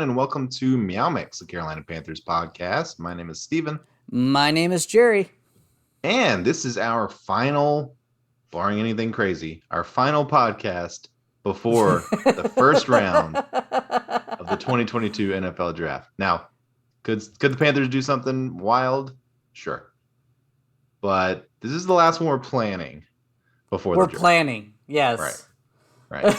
and welcome to MeowMix, the Carolina Panthers podcast. My name is Steven. My name is Jerry. And this is our final, barring anything crazy, our final podcast before the first round of the 2022 NFL Draft. Now, could the Panthers do something wild? Sure. But this is the last one we're planning before the draft. We're planning, yes. Right.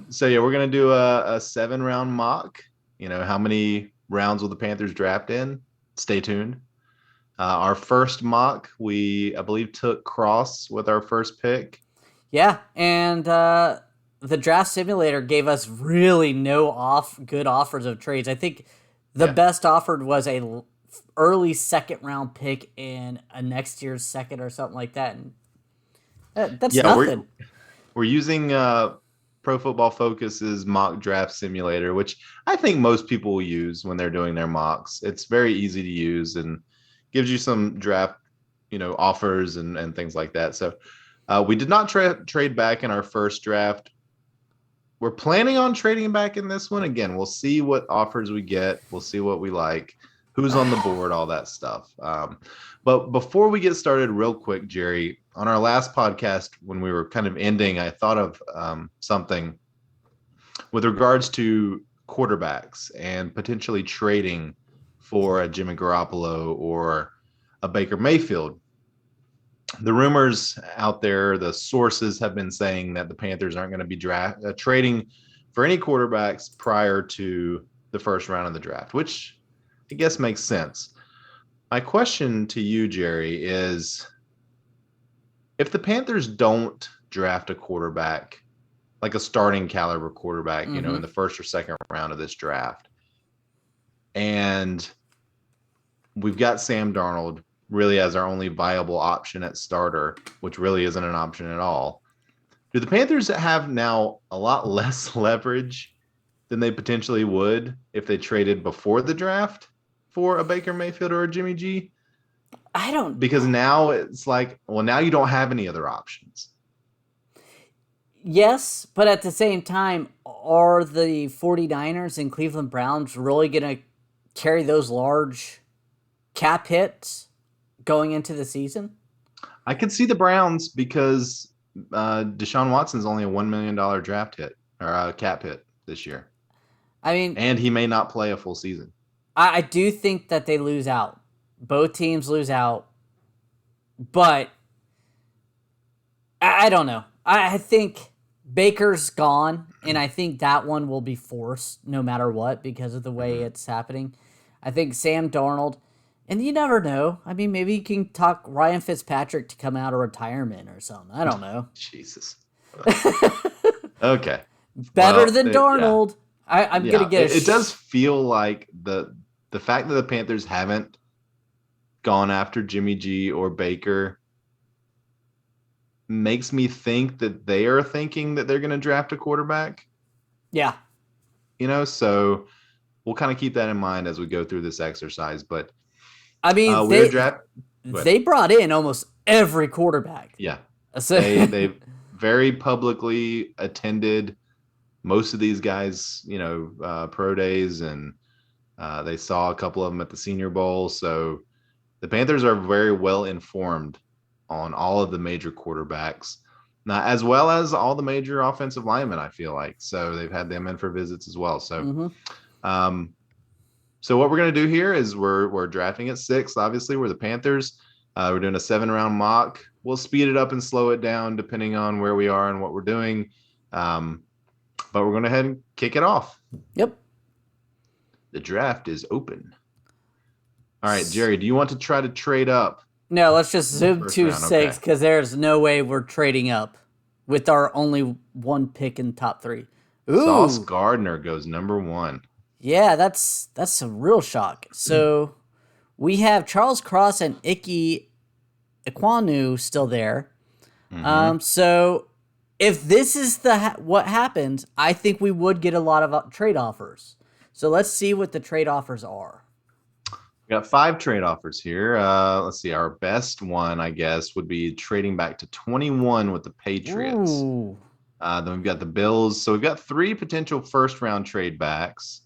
So we're gonna do a 7-round mock. How many rounds will the Panthers draft in? Stay tuned. Our first mock, I believe took Cross with our first pick. Yeah, and the draft simulator gave us really good offers of trades. I think the best offered was a early second round pick in a next year's second or something like that. And that's nothing. We're using Pro Football Focus's mock draft simulator, which I think most people will use when they're doing their mocks. It's very easy to use and gives you some draft, offers and things like that. So we did not trade back in our first draft. We're planning on trading back in this one. Again, we'll see what offers we get. We'll see what we like, who's on the board, all that stuff. But before we get started, real quick, Jerry, on our last podcast, when we were kind of ending, I thought of something with regards to quarterbacks and potentially trading for a Jimmy Garoppolo or a Baker Mayfield. The rumors out there, the sources have been saying that the Panthers aren't going to be trading for any quarterbacks prior to the first round of the draft, which I guess makes sense. My question to you, Jerry, is if the Panthers don't draft a quarterback, like a starting caliber quarterback, in the first or second round of this draft, and we've got Sam Darnold really as our only viable option at starter, which really isn't an option at all, do the Panthers have now a lot less leverage than they potentially would if they traded before the draft for a Baker Mayfield or a Jimmy G? Because now it's like, well, now you don't have any other options. Yes, but at the same time, are the 49ers and Cleveland Browns really going to carry those large cap hits going into the season? I could see the Browns because Deshaun Watson's only a $1 million draft hit or cap hit this year. And he may not play a full season. I do think that they lose out. Both teams lose out. But I don't know. I think Baker's gone, and I think that one will be forced no matter what because of the way it's happening. I think Sam Darnold, and you never know. Maybe you can talk Ryan Fitzpatrick to come out of retirement or something. I don't know. Jesus. Okay. Better than Darnold. Yeah. I'm going to get it does feel like the fact that the Panthers haven't gone after Jimmy G or Baker makes me think that they are thinking that they're going to draft a quarterback. Yeah. So we'll kind of keep that in mind as we go through this exercise. But they brought in almost every quarterback. Yeah. They very publicly attended most of these guys, pro days, and they saw a couple of them at the Senior Bowl. So the Panthers are very well informed on all of the major quarterbacks, as well as all the major offensive linemen, I feel like. So they've had them in for visits as well. So, so what we're going to do here is we're drafting at 6. Obviously, we're the Panthers. We're doing a 7-round mock. We'll speed it up and slow it down depending on where we are and what we're doing. But we're going to head and kick it off. Yep. The draft is open. All right, Jerry, do you want to try to trade up? No, let's just zoom to 6 because there's no way we're trading up with our only one pick in the top 3. Ooh. Sauce Gardner goes number 1. Yeah, that's a real shock. So we have Charles Cross and Ike Ekwonu still there. So if this is what happens, I think we would get a lot of trade offers. So let's see what the trade offers are. We got 5 trade offers here. Let's see. Our best one, I guess, would be trading back to 21 with the Patriots. Ooh. Then we've got the Bills. So we've got 3 potential first round trade backs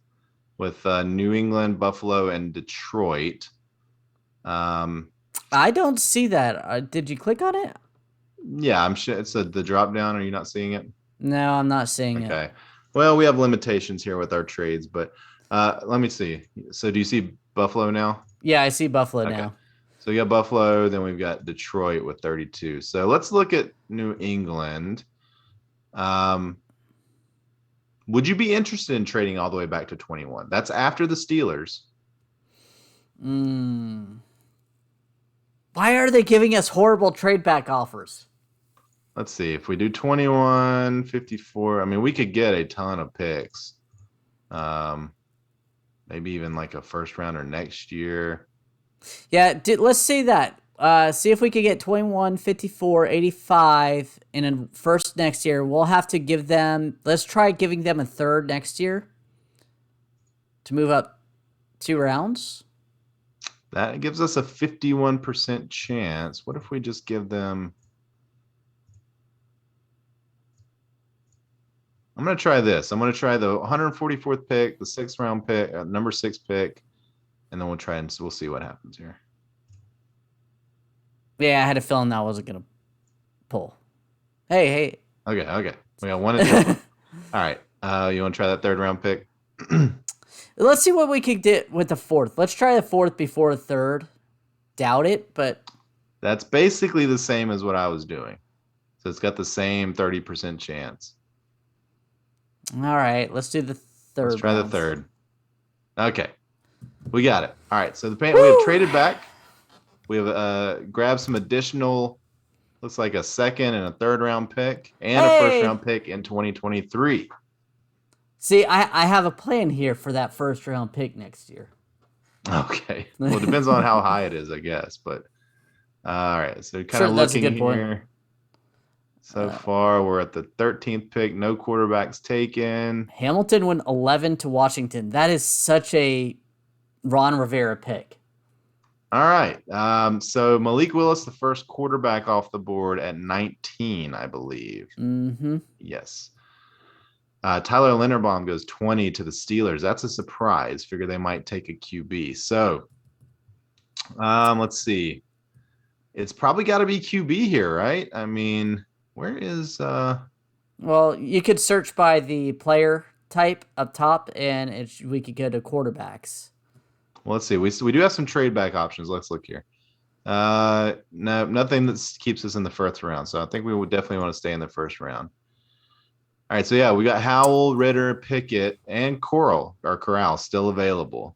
with New England, Buffalo, and Detroit. I don't see that. Did you click on it? Yeah, I'm sure it's the drop down. Are you not seeing it? No, I'm not seeing it. Okay. Well, we have limitations here with our trades, but let me see. So do you see Buffalo now? Yeah, I see Buffalo Okay. now. So we got Buffalo, then we've got Detroit with 32. So let's look at New England. Would you be interested in trading all the way back to 21? That's after the Steelers. Why are they giving us horrible trade back offers? Let's see. If we do 21, 54, I mean, we could get a ton of picks. Maybe even like a first rounder next year. Yeah, let's see that. See if we could get 21, 54, 85 in a first next year. We'll have to give them, let's try giving them a third next year to move up 2 rounds. That gives us a 51% chance. What if we just give them... I'm going to try this. I'm going to try the 144th pick, the 6th round pick, number 6 pick, and then we'll see what happens here. Yeah, I had a feeling that wasn't going to pull. Hey. Okay. We got 1 and 2. All right. You want to try that 3rd round pick? Let's see what we could get with the 4th. Let's try the 4th before the 3rd. Doubt it, but... That's basically the same as what I was doing. So it's got the same 30% chance. All right, let's do the 3rd. Let's try the 3rd. Okay. We got it. All right, so we have traded back. We have grabbed some additional, looks like a 2nd and a 3rd round pick and a 1st round pick in 2023. See, I have a plan here for that 1st round pick next year. Okay. Well, it depends on how high it is, I guess. But all right, so kind of looking here. Point. So far, we're at the 13th pick. No quarterbacks taken. Hamilton went 11 to Washington. That is such a Ron Rivera pick. All right. So Malik Willis, the first quarterback off the board at 19, I believe. Mm-hmm. Yes. Tyler Linderbaum goes 20 to the Steelers. That's a surprise. Figure they might take a QB. So let's see. It's probably got to be QB here, right? I mean, where is... Well, you could search by the player type up top, and we could go to quarterbacks. Well, let's see. We do have some trade back options. Let's look here. No, nothing that keeps us in the 1st round. So I think we would definitely want to stay in the 1st round. All right, so yeah, we got Howell, Ritter, Pickett, and Corral still available.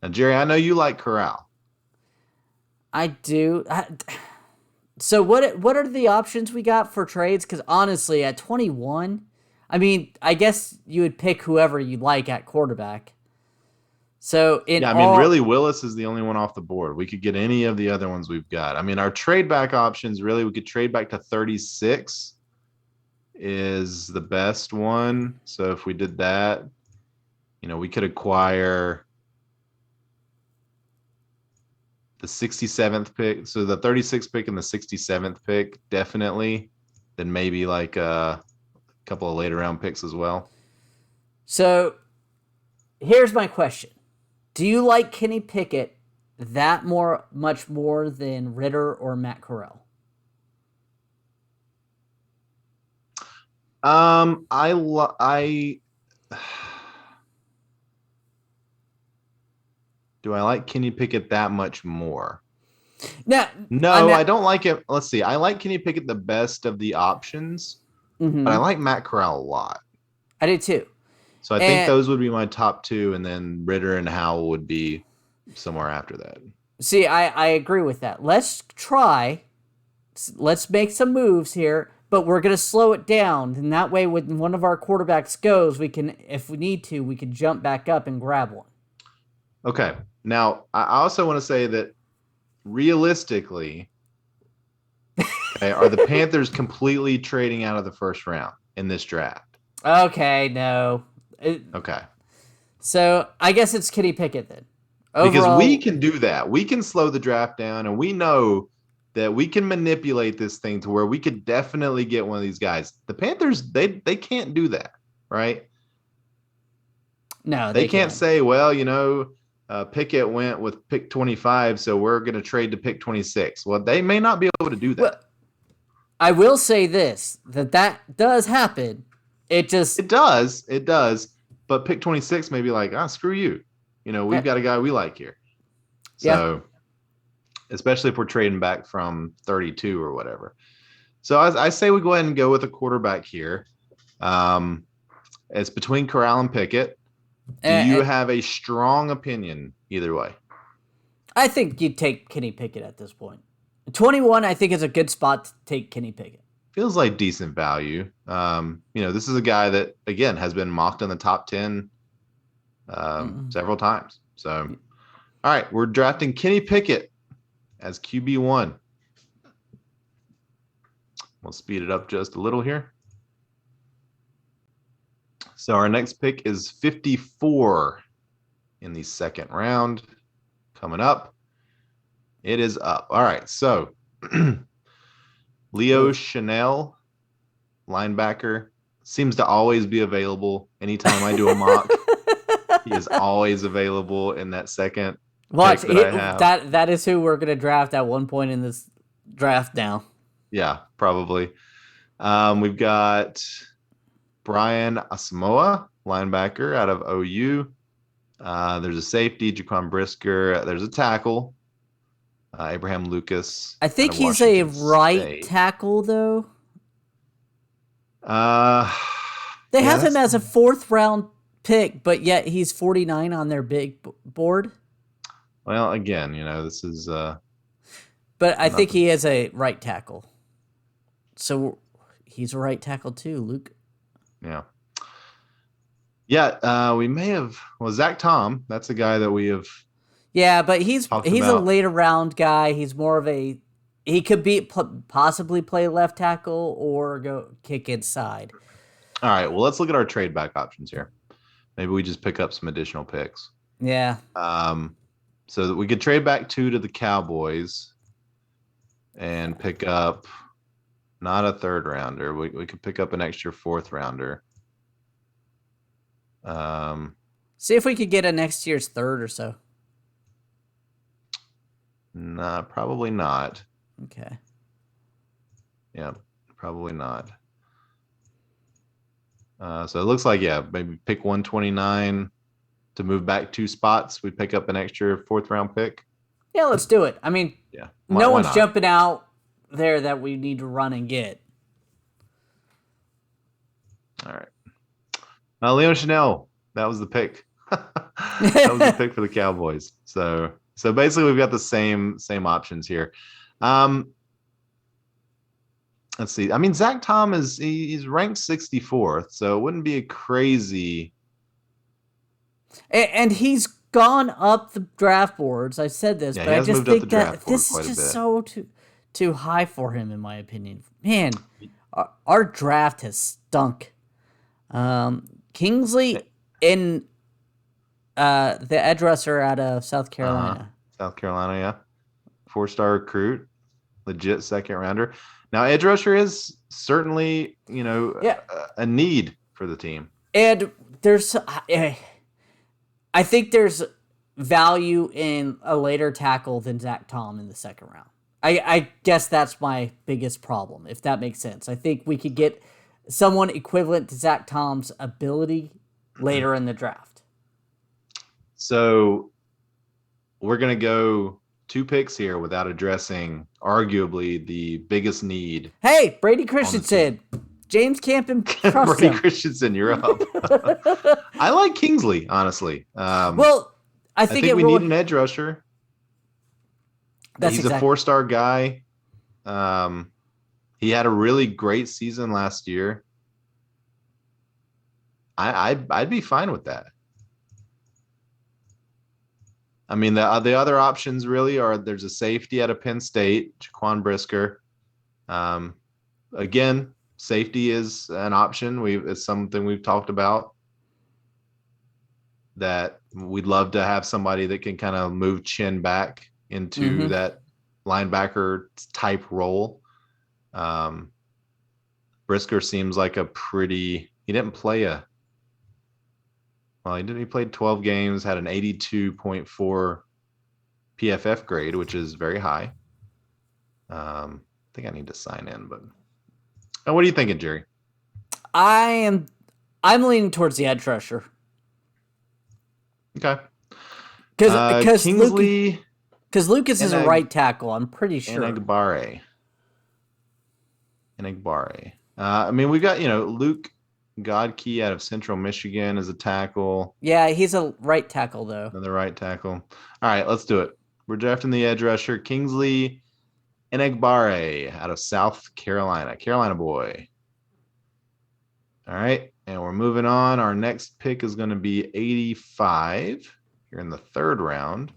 Now, Jerry, I know you like Corral. I do. So what are the options we got for trades? Because honestly, at 21, I mean, I guess you would pick whoever you like at quarterback. So really, Willis is the only one off the board. We could get any of the other ones we've got. I mean, our trade back options, really, we could trade back to 36 is the best one. So if we did that, we could acquire the 67th pick. So the 36th pick and the 67th pick, definitely. Then maybe like a couple of later round picks as well. So here's my question. Do you like Kenny Pickett much more than Ritter or Matt Corral? Do I like Kenny Pickett that much more? No, I don't like it. Let's see. I like Kenny Pickett the best of the options, but I like Matt Corral a lot. I do too. So I think those would be my top 2, and then Ritter and Howell would be somewhere after that. See, I agree with that. Let's make some moves here, but we're going to slow it down. And that way, when one of our quarterbacks goes, we can, if we need to, we can jump back up and grab one. Okay. Now, I also want to say that realistically, are the Panthers completely trading out of the 1st round in this draft? Okay, no. Okay. So I guess it's Kenny Pickett then. Overall, because we can do that. We can slow the draft down, and we know that we can manipulate this thing to where we could definitely get one of these guys. The Panthers, they can't do that, right? No, They they can't can't. say, well, Pickett went with pick 25, so we're going to trade to pick 26. Well, they may not be able to do Well, that. I will say this, that does happen. It just It does. But pick 26 may be like, screw you. We've got a guy we like here. yeah. So, especially if we're trading back from 32 or whatever. So I say we go ahead and go with a quarterback here. It's between Corral and Pickett. Do you And have a strong opinion either way? I think you'd take Kenny Pickett at this point. 21, I think, is a good spot to take Kenny Pickett. Feels like decent value. This is a guy that, again, has been mocked in the top 10 several times. So, all right, we're drafting Kenny Pickett as QB1. We'll speed it up just a little here. So our next pick is 54 in the second round. Coming up. It is up. All right, so Leo Chanel, linebacker, seems to always be available anytime I do a mock. He is always available in that second Watch, pick that I have. that is who we're going to draft at one point in this draft now. Yeah, probably. We've got Brian Asamoah, linebacker out of OU. There's a safety, Jaquan Brisker. There's a tackle, Abraham Lucas. I think he's a right tackle, though. They have him as a 4th round pick, but yet he's 49 on their big board. Well, again, this is. But I think he is a right tackle. So he's a right tackle too, Luke. Yeah. Yeah, we may have. Well, Zach Tom, that's a guy that we have. Yeah, but he's a later round guy. He's more of a. He could possibly play left tackle or go kick inside. All right. Well, let's look at our trade back options here. Maybe we just pick up some additional picks. Yeah. So that we could trade back 2 to the Cowboys and pick up not a 3rd rounder. We could pick up an extra 4th rounder. See if we could get a next year's 3rd or so. Nah, probably not. Okay. Yeah, probably not. So it looks like, maybe pick 129 to move back 2 spots. We pick up an extra 4th round pick. Yeah, let's do it. I mean, no one's jumping out there that we need to run and get. All right. Leo Chanel, that was the pick. That was the pick for the Cowboys. So basically we've got the same options here. Let's see. I mean, Zach Tom he's ranked 64th, so it wouldn't be a crazy. And he's gone up the draft boards. I said this, but I just think that this is just so too high for him, in my opinion. Man, our draft has stunk. Kingsley in the edge rusher out of South Carolina. South Carolina, yeah. 4-star recruit, legit 2nd rounder. Now, edge rusher is certainly, a need for the team. And I think there's value in a later tackle than Zach Tom in the 2nd round. I guess that's my biggest problem, if that makes sense. I think we could get someone equivalent to Zach Tom's ability later in the draft. So we're going to go 2 picks here without addressing arguably the biggest need. Hey, Brady Christensen. James Campen, trust Brady him. Christensen, you're up. I like Kingsley, honestly. Well, I think we need an edge rusher. He's a 4-star guy. He had a really great season last year. I'd be fine with that. I mean, the other options really are there's a safety out of Penn State, Jaquan Brisker. Again, safety is an option. It's something we've talked about that we'd love to have somebody that can kind of move chin back into that linebacker type role. Brisker seems like a pretty. He didn't play a. Well, he did. He played 12 games, had an 82.4 PFF grade, which is very high. I think I need to sign in, but what are you thinking, Jerry? I'm leaning towards the edge rusher. Okay. Because Kingsley, Lucas is a right tackle. I'm pretty sure. Enagbare. I mean, we got Luke Godkey out of Central Michigan as a tackle. Yeah, he's a right tackle though. Another right tackle. All right, let's do it. We're drafting the edge rusher, Kingsley Enagbare out of South Carolina. Carolina boy. All right, and we're moving on. Our next pick is going to be 85 here in the third round.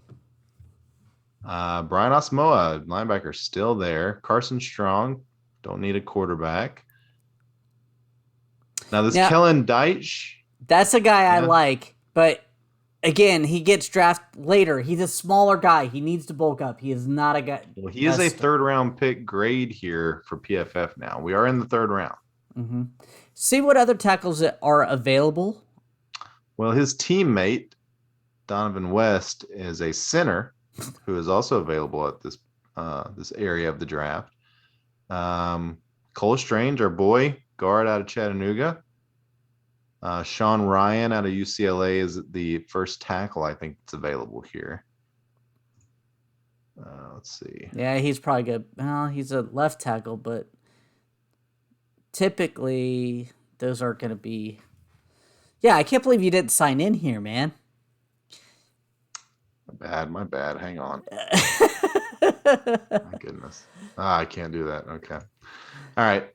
Brian Osmoa, linebacker, still there. Carson Strong, don't need a quarterback. Now, Kellen Deitch. That's a guy I like, but again, he gets drafted later. He's a smaller guy. He needs to bulk up. He is not a guy. Well, he is a third-round pick grade here for PFF now. We are in the third round. Mm-hmm. See what other tackles are available. Well, his teammate, Donovan West, is a center who is also available at this area of the draft. Cole Strange, our boy, guard out of Chattanooga. Sean Ryan out of UCLA is the first tackle I think that's available here. Let's see. Yeah, he's probably good. Well, he's a left tackle, but typically those are going to be... Yeah, I can't believe you didn't sign in here, man. My bad. Hang on. My goodness. I can't do that. Okay. All right.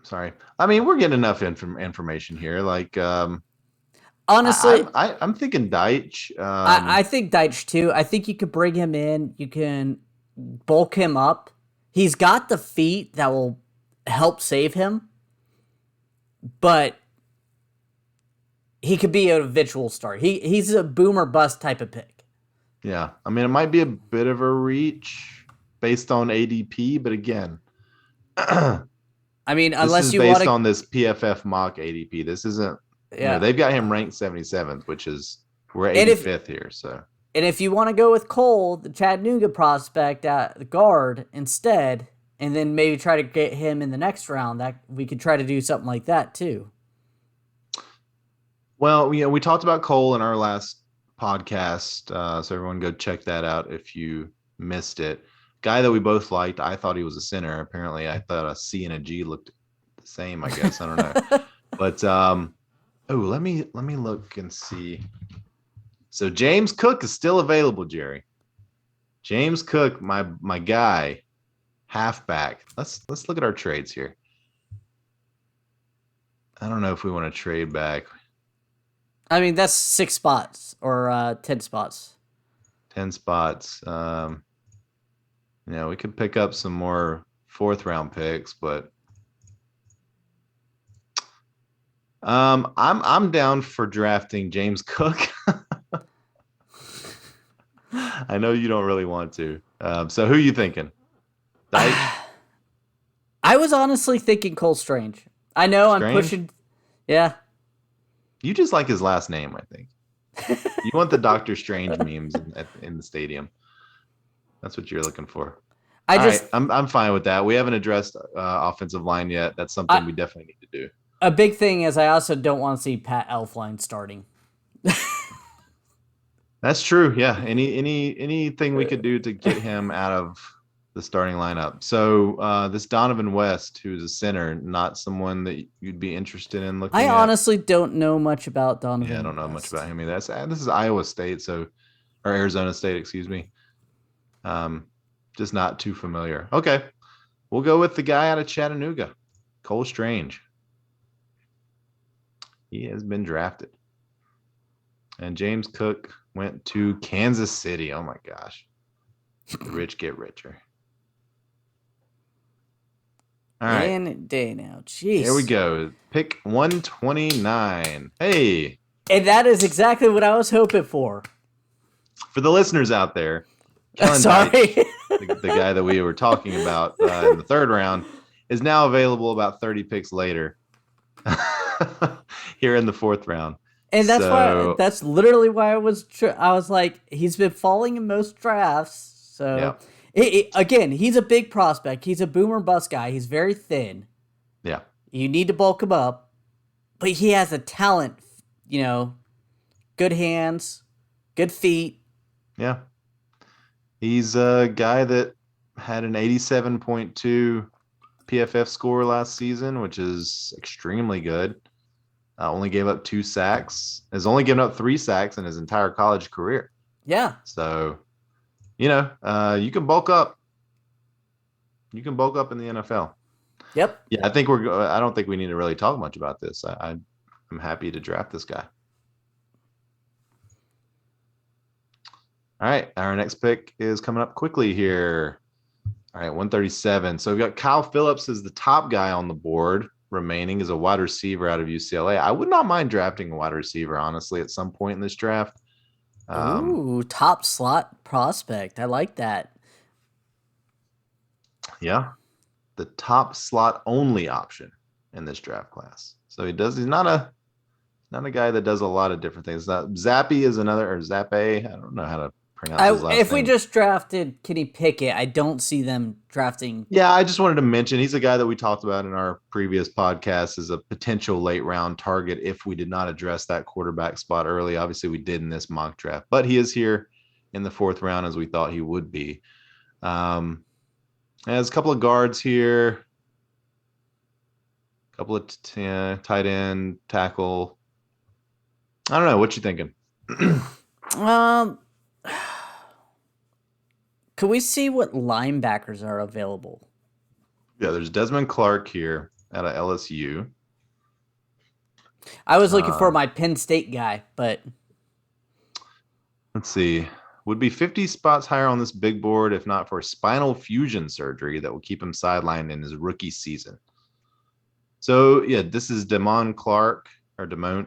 Sorry. I mean, we're getting enough information here. Like, honestly, I'm thinking Deitch. I think Deitch too. I think you could bring him in. You can bulk him up. He's got the feet that will help save him, but he could be a eventual start. He's a boomer bust type of pick. Yeah. I mean, it might be a bit of a reach based on ADP, but again, I mean, unless you based on this PFF mock ADP, this isn't. Yeah, they've got him ranked 77th, which is we're 85th here. So, and if you want to go with Cole, the Chattanooga prospect at the guard instead, and then maybe try to get him in the next round, that we could try to do something like that too. Well, we talked about Cole in our last podcast, so everyone go check that out if you missed it. Guy that we both liked. I thought he was a center. Apparently, I thought a C and a G looked the same. I guess I don't know. But let me look and see. So James Cook is still available, Jerry. James Cook, my guy, halfback. Let's look at our trades here. I don't know if we want to trade back. I mean, that's 6 spots or 10 spots. 10 spots. We could pick up some more 4th-round picks, but I'm down for drafting James Cook. I know you don't really want to. So who are you thinking? I was honestly thinking Cole Strange. I know Strange? I'm pushing. Yeah. You just like his last name, I think. You want the Doctor Strange memes in the stadium. That's what you're looking for. I'm fine with that. We haven't addressed offensive line yet. That's something we definitely need to do. A big thing is I also don't want to see Pat Elflein starting. That's true. Yeah. Anything we could do to get him out of the starting lineup. So this Donovan West, who's a center, not someone that you'd be interested in looking at. I honestly don't know much about Donovan. Yeah, I don't know much about him either. This is Iowa State, or Arizona State, excuse me. Just not too familiar. Okay. We'll go with the guy out of Chattanooga, Cole Strange. He has been drafted. And James Cook went to Kansas City. Oh, my gosh. The rich get richer. All right. Day now. Jeez. Here we go. Pick 129. Hey. And that is exactly what I was hoping for. For the listeners out there, Kellen Sorry. Deitch, the guy that we were talking about in the third round, is now available about 30 picks later here in the fourth round. And So that's literally why I was like, he's been falling in most drafts. yeah, So again, he's a big prospect. He's a boomer bust guy. He's very thin. yeah, You need to bulk him up, but he has a talent, you know, good hands, good feet. yeah. He's a guy that had an 87.2 PFF score last season, which is extremely good. Only gave up 2 sacks. Has only given up 3 sacks in his entire college career. Yeah. So, you can bulk up. You can bulk up in the NFL. Yep. Yeah, I don't think we need to really talk much about this. I'm happy to draft this guy. All right, our next pick is coming up quickly here. All right, 137. So we've got Kyle Phillips as the top guy on the board. Remaining is a wide receiver out of UCLA. I would not mind drafting a wide receiver, honestly, at some point in this draft. Ooh, top slot prospect. I like that. Yeah, the top slot only option in this draft class. So he's not a guy that does a lot of different things. Zappe is another, or Zappe. I don't know how to pronounce his last If name. we just drafted Kenny Pickett, I don't see them drafting. Yeah, I just wanted to mention he's a guy that we talked about in our previous podcast as a potential late round target if we did not address that quarterback spot early. Obviously, we did in this mock draft, but he is here in the fourth round as we thought he would be. There's a couple of guards here, a couple of tight end, tackle. I don't know. What you thinking? Could we see what linebackers are available? Yeah, there's Damon Clark here out of LSU. I was looking for my Penn State guy, but let's see. Would be 50 spots higher on this big board if not for spinal fusion surgery that will keep him sidelined in his rookie season. So, yeah, this is Damon Clark or Damon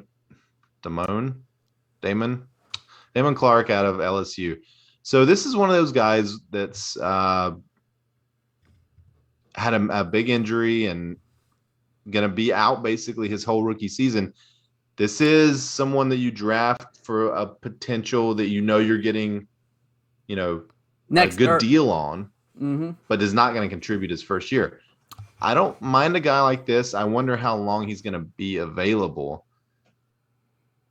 Clark out of LSU. So this is one of those guys that's had a big injury and going to be out basically his whole rookie season. This is someone that you draft for a potential that you're getting, a good deal on, but is not going to contribute his first year. I don't mind a guy like this. I wonder how long he's going to be available.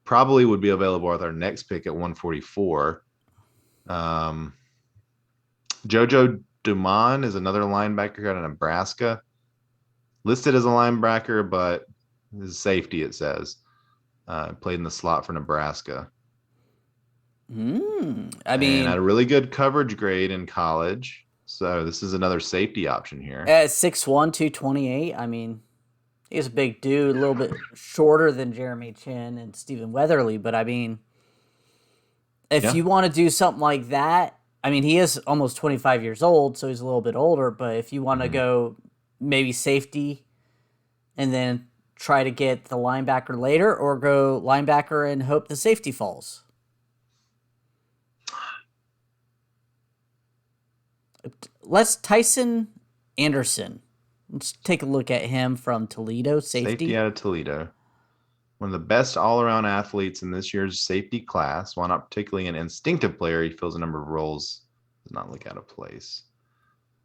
Probably would be available with our next pick at 144. Jojo Dumont is another linebacker out of Nebraska. Listed as a linebacker, but his safety, it says. Played in the slot for Nebraska. and had a really good coverage grade in college. So this is another safety option here. At 6'1", 228, he's a big dude, a little bit shorter than Jeremy Chin and Stephen Weatherly, but if you want to do something like that, he is almost 25 years old, so he's a little bit older, but if you want to go maybe safety and then try to get the linebacker later, or go linebacker and hope the safety falls. Let's Tyson Anderson. Let's take a look at him from Toledo. Safety out of Toledo. One of the best all-around athletes in this year's safety class. While not particularly an instinctive player, he fills a number of roles. Does not look out of place.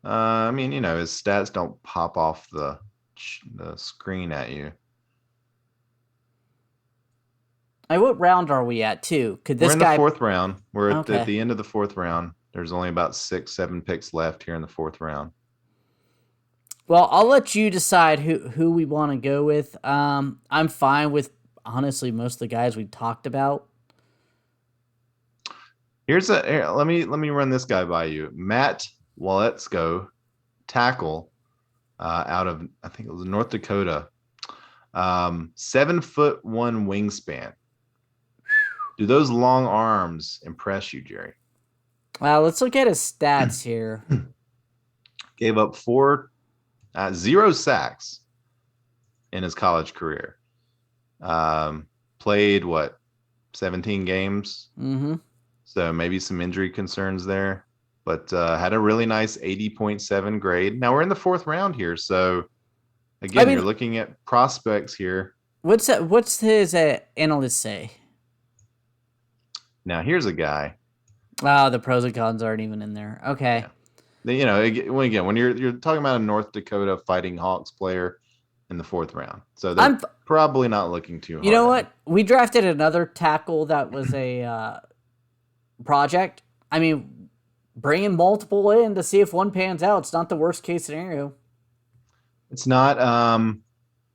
His stats don't pop off the screen at you. What round are we at, too? We're in the fourth round. We're at the end of the fourth round. There's only about 6-7 picks left here in the fourth round. Well, I'll let you decide who we want to go with. I'm fine with, honestly, most of the guys we talked about. Let me run this guy by you. Matt Waletzko, tackle, out of, I think it was North Dakota. 7'1" wingspan. Do those long arms impress you, Jerry? Well, let's look at his stats here. Gave up 0 sacks in his college career. Played 17 games? Mm-hmm. So maybe some injury concerns there. but had a really nice 80.7 grade. Now we're in the fourth round here, so I again, mean, you're looking at prospects here. what's his analyst say? Now here's a guy. Oh, the pros and cons aren't even in there. Okay. Yeah. You know, again, when you're talking about a North Dakota Fighting Hawks player in the fourth round, so they're probably not looking too hard. You know what? We drafted another tackle that was a project. I mean, bringing multiple in to see if one pans out. It's not the worst case scenario. It's not.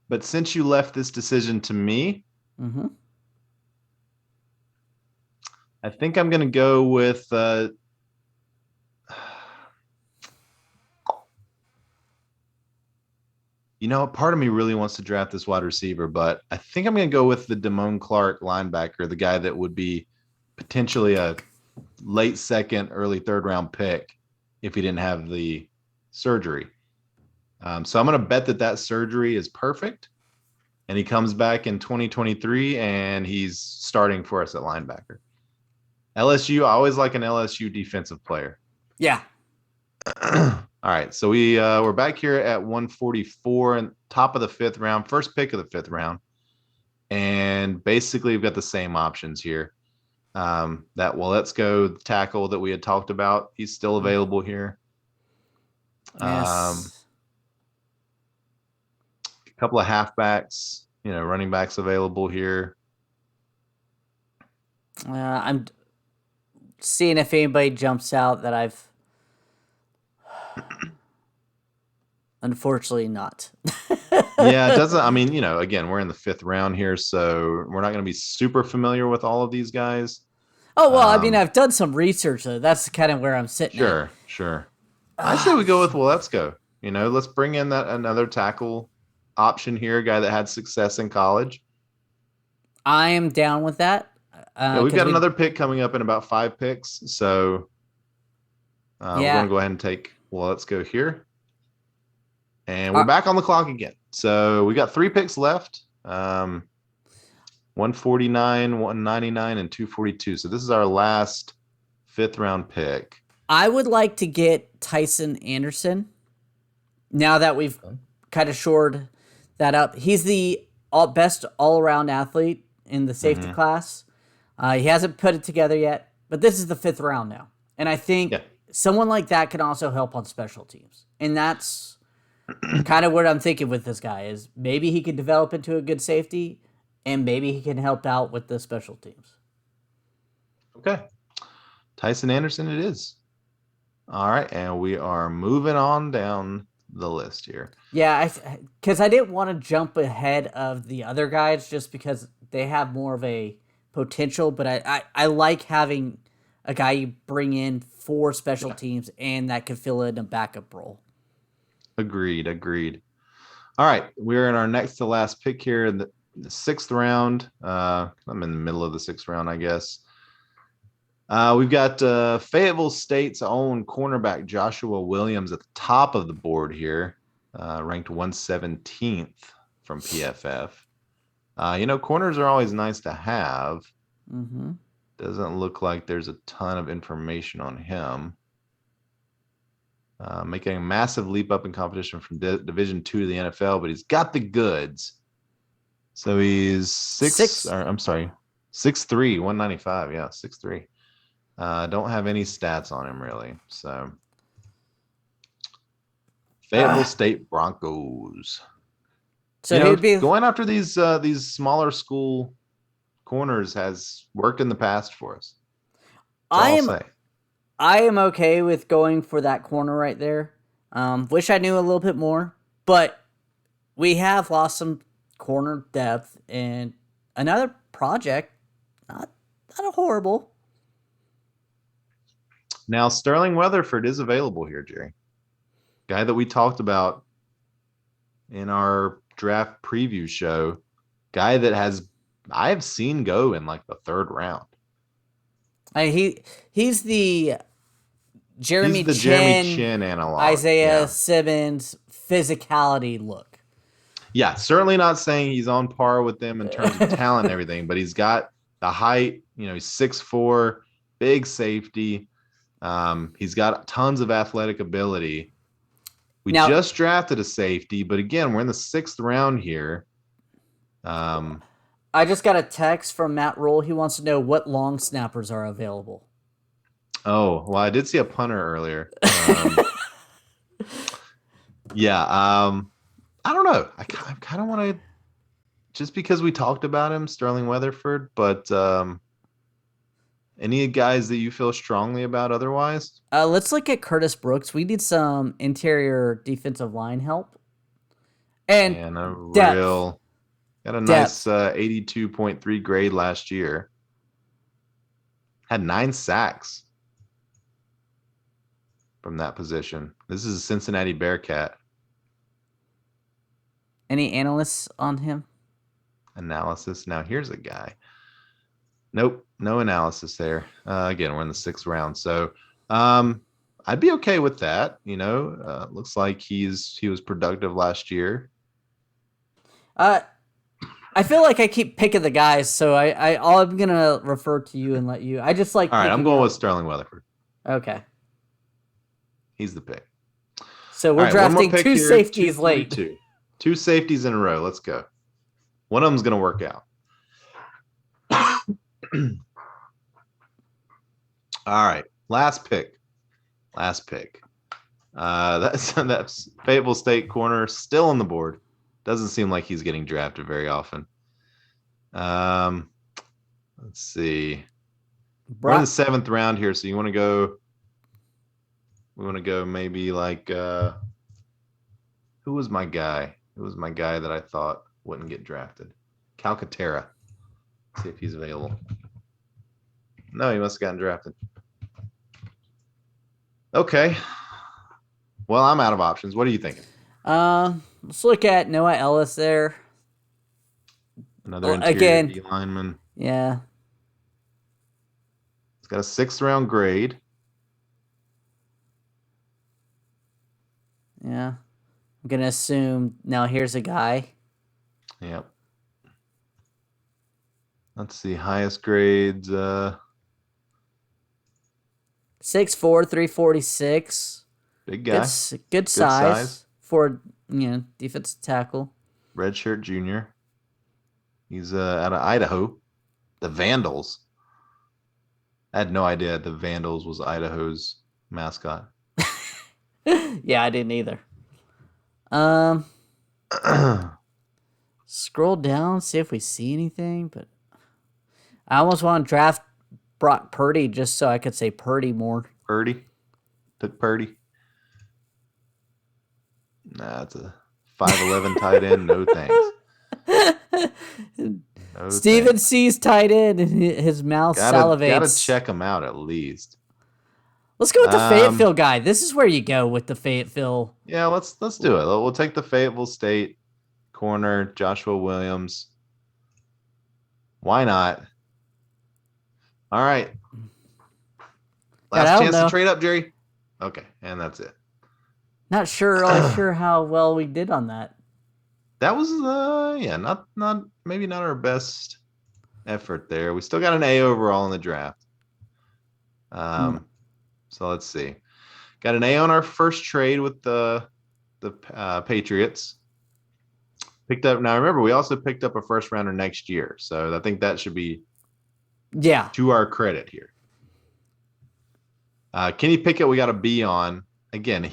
But since you left this decision to me, I think I'm going to go with. You know, part of me really wants to draft this wide receiver, but I think I'm going to go with the Damon Clark linebacker, the guy that would be potentially a late second, early third round pick if he didn't have the surgery. So I'm going to bet that surgery is perfect, and he comes back in 2023 and he's starting for us at linebacker. LSU, I always like an LSU defensive player. Yeah. All right, so we're back here at 144 and top of the fifth round, first pick of the fifth round, and basically we've got the same options here. Let's go tackle that we had talked about. He's still available here. Yes. A couple of halfbacks, running backs available here. I'm seeing if anybody jumps out that I've. Unfortunately not. Yeah, it doesn't. I mean, again, we're in the fifth round here, so we're not going to be super familiar with all of these guys. Oh, well, I mean, I've done some research, though. That's kind of where I'm sitting at. Sure. I say we go with, let's go. Let's bring in another tackle option here, a guy that had success in college. I am down with that. We've got another pick coming up in about 5 picks, so we're going to go ahead and take, let's go here. And we're back on the clock again. So we got 3 picks left. 149, 199, and 242. So this is our last fifth round pick. I would like to get Tyson Anderson. Now that we've kind of shored that up. He's the best all-around athlete in the safety class. He hasn't put it together yet, but this is the fifth round now. And I think someone like that can also help on special teams. And that's kind of what I'm thinking with this guy is maybe he could develop into a good safety and maybe he can help out with the special teams. Okay. Tyson Anderson it is. All right. And we are moving on down the list here. Yeah, because I didn't want to jump ahead of the other guys just because they have more of a potential, but I like having a guy you bring in for special teams and that can fill in a backup role. Agreed. All right, we're in our next to last pick here in the 6th round. I'm in the middle of the 6th round, I guess. We've got Fayetteville State's own cornerback Joshua Williams at the top of the board here, ranked 117th from PFF. Corners are always nice to have. Doesn't look like there's a ton of information on him. Making a massive leap up in competition from Division II to the NFL, but he's got the goods. So he's 6'3", 195. Yeah, 6'3". Don't have any stats on him really. So Fayetteville State Broncos. So he'd be going after these smaller school corners has worked in the past for us. I am okay with going for that corner right there. Wish I knew a little bit more, but we have lost some corner depth and another project, not horrible. Now Sterling Weatherford is available here, Jerry. Guy that we talked about in our draft preview show. Guy that I have seen go in like the 3rd round. He's the Jeremy Chin analog. Isaiah Simmons physicality look. Yeah, certainly not saying he's on par with them in terms of talent and everything, but he's got the height. He's 6'4", big safety. He's got tons of athletic ability. We Now, just drafted a safety, but again, we're in the 6th round here. I just got a text from Matt Rule. He wants to know what long snappers are available. Oh, well, I did see a punter earlier. Yeah, I don't know. I kind of want to, just because we talked about him, Sterling Weatherford, but any guys that you feel strongly about otherwise? Let's look at Curtis Brooks. We need some interior defensive line help and And a depth. real, got a nice Depth. 82.3 grade last year. Had 9 sacks from that position. This is a Cincinnati Bearcat. Any analysts on him? Analysis. Now here's a guy. Nope, no analysis there. Again, we're in the 6th round, so I'd be okay with that. Looks like he was productive last year. I feel like I keep picking the guys, so I'm gonna refer to you and let you. I just like. All right, I'm going out. with Sterling Weatherford. Okay. He's the pick. So we're drafting 2 here, safeties late. 2 safeties in a row. Let's go. One of them's going to work out. All right. Last pick. That's Fayetteville State corner still on the board. Doesn't seem like he's getting drafted very often. Let's see. We're in the 7th round here, so you want to go. We want to go maybe like who was my guy? Who was my guy that I thought wouldn't get drafted? Calcaterra. See if he's available. No, he must have gotten drafted. Okay. Well, I'm out of options. What are you thinking? Let's look at Noah Ellis there. Another interior D lineman. Yeah. He's got a 6th round grade. Yeah. I'm going to assume now here's a guy. Yep. Let's see. Highest grades. 6'4", 346. Big guy. Good size for defensive tackle. Redshirt junior. He's out of Idaho. The Vandals. I had no idea the Vandals was Idaho's mascot. Yeah, I didn't either. Scroll down, see if we see anything, but I almost want to draft Brock Purdy just so I could say Purdy more. Purdy? Took Purdy? Nah, it's a 5'11" tight end. No thanks. No Steven thanks. sees tight end and his mouth salivates. Gotta check him out at least. Let's go with the Fayetteville guy. This is where you go with the Fayetteville. Yeah, let's do it. We'll take the Fayetteville State corner, Joshua Williams. Why not? All right. Last chance to trade up, Jerry. Okay, and that's it. Not sure how well we did on that. That was not maybe not our best effort there. We still got an A overall in the draft. So let's see. Got an A on our first trade with the Patriots. Picked up. Now remember, we also picked up a first rounder next year, so I think that should be to our credit here. Kenny Pickett, we got a B on. Again,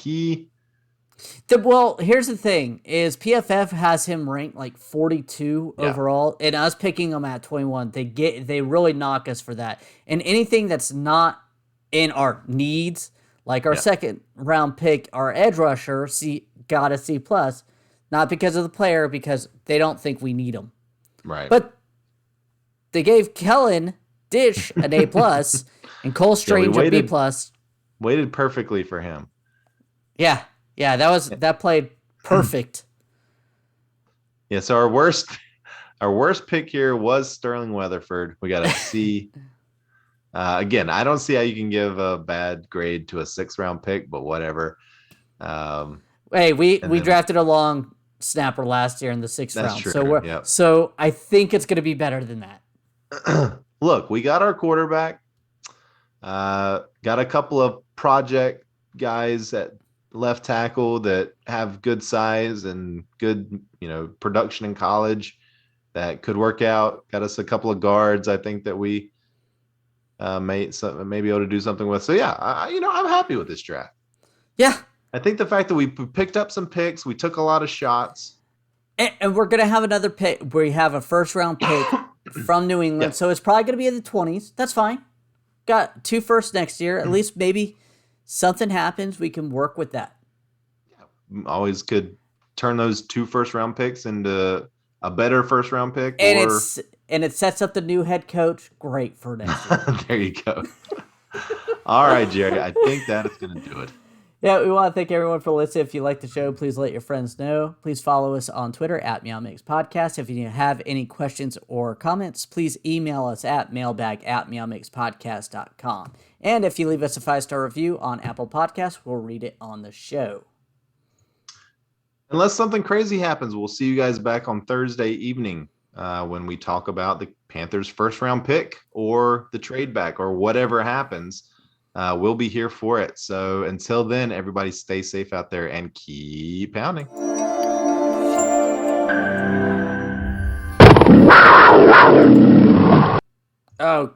well, here's the thing: is PFF has him ranked like 42 overall, and us picking him at 21, they really knock us for that. And anything that's not in our needs, like our second round pick, our edge rusher, got a C+, not because of the player, because they don't think we need him. Right. But they gave Kellen Dish an A+, and Cole Strange a B+. Waited perfectly for him. Yeah, that played perfect. Yeah, so our worst pick here was Sterling Weatherford. We got a C. Again, I don't see how you can give a bad grade to a 6th round pick, but whatever. Hey, we drafted a long snapper last year in the 6th round. True. So I think it's going to be better than that. Look, we got our quarterback. Got a couple of project guys at left tackle that have good size and good, production in college that could work out. Got us a couple of guards, I think, that we may be able to do something with. So yeah, I'm happy with this draft. Yeah. I think the fact that we picked up some picks, we took a lot of shots. And we're going to have another pick. We have a first-round pick from New England, so it's probably going to be in the 20s. That's fine. Got 2 firsts next year. At least maybe something happens. We can work with that. Yeah, always could turn those 2 first-round picks into a better first-round pick. And it sets up the new head coach. Great for next year. There you go. All right, Jerry. I think that is going to do it. Yeah, we want to thank everyone for listening. If you like the show, please let your friends know. Please follow us on Twitter at MeowMix Podcast. If you have any questions or comments, please email us at mailbag@meowmixpodcast.com. And if you leave us a 5-star review on Apple Podcasts, we'll read it on the show. Unless something crazy happens, we'll see you guys back on Thursday evening when we talk about the Panthers' first-round pick or the trade back or whatever happens. We'll be here for it. So until then, everybody stay safe out there and keep pounding. Oh,